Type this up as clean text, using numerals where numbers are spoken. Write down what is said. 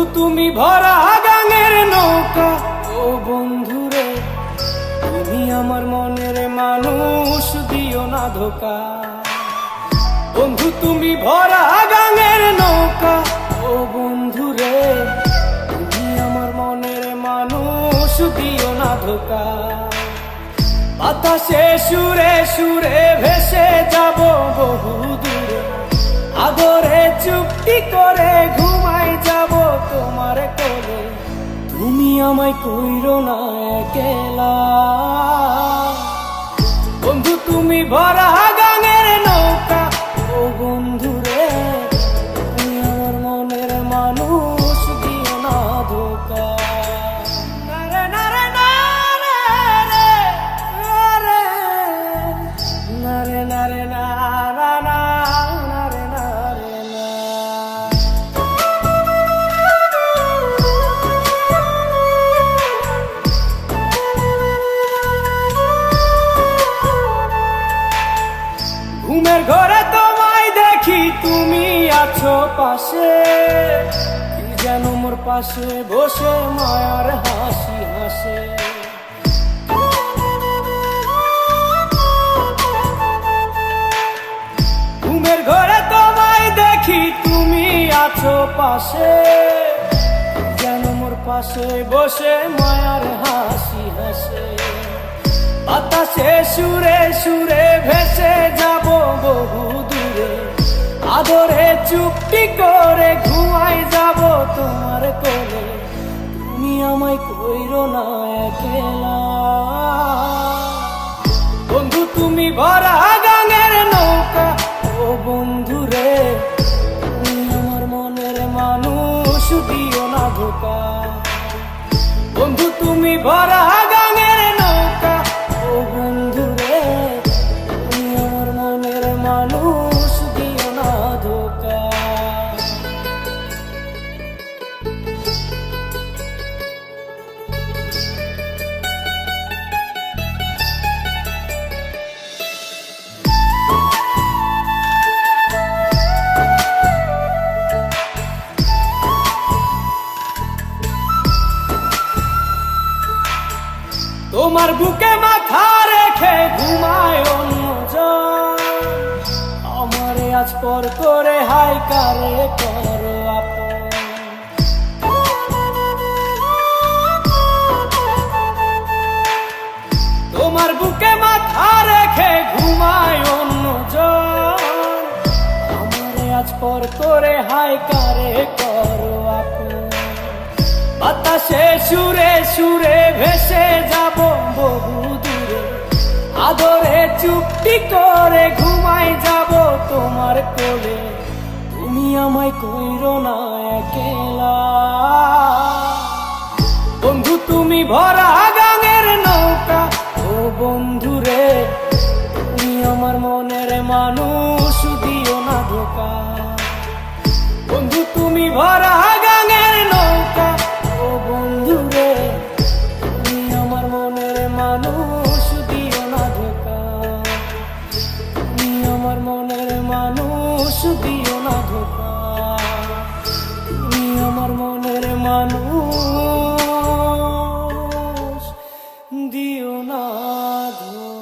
বন্ধু তুমি ভরা গাঙের নৌকা, ও বন্ধুরে তুমি আমার মনের মানুষ, দিও না ধোকা। বন্ধু তুমি ভরা গাঙের নৌকা, ও বন্ধুরে তুমি আমার মনের মানুষ, দিও না ধোকা। বাতাসে সুরে সুরে ভেসে যাব বহু দূরে, আদরে চুপটি করে ঘুমাই যাব তোমার কোলে। তুমি আমায় কইরো না একলা, বন্ধু তুমি ভরা গাঙের নৌকা, ও বন্ধুরে তুমি আমার মনের মানুষ, দিও না ধোকা। নারে নারে নারে নারে নারে নারে নারে নারে নারে না। ঘুমের ঘরে তোমায় দেখি তুমি আছো পাশে, কি যেন মোর পাশে বসে মায়ার হাসি হাসে। ঘুমের ঘরে তোমায় দেখি তুমি আছো পাশে, কি যেন মোর পাশে বসে মায়ার হাসি হাসে। বাতাসে সুরে সুরে ভেসে যাব বহু দূরে, আদরে চুপটি করে ঘুমাই যাব তোমার কোলে। তুমি আমায় কইরো না একলা, বন্ধু তুমি ভরা গাঙের নৌকা, ও বন্ধুরে তুমি আমার মনের মানুষ, দিও না ধোকা। বন্ধু তুমি ভরা গাঙের নৌকা, ও বন্ধুরে তুমি আমার মনের মানুষ, দিও না ধোকা। তোমার বুকে মাথা রেখে ঘুমায় অন্যজন, আমারে আজ পর করে হাই কারে করো আপন। তোমার বুকে মাথা রেখে ঘুমায় অন্যজন, আমারে আজ পর করে হাই কারে করো আপন। বাতাসে সুরে সুরে ভেসে যাব বহু দূরে, আদরে চুপটি করে ঘুমাই যাব তোমার কোলে। তুমি আমায় কইরো না একলা, বন্ধু তুমি ভরা গাঙের নৌকা, ও বন্ধুরে তুমি আমার মনের মানুষ, দিও না ধোকা। বন্ধু তুমি ভরা গাঙের নৌকা, ও বন্ধুরে তুমি আমার মনের মানুষ, দিও না ধোকা। তুমি আমার মনের মানুষ, দিও না ধোকা। তুমি আমার মনের মানুষ, দিও না ধোকা।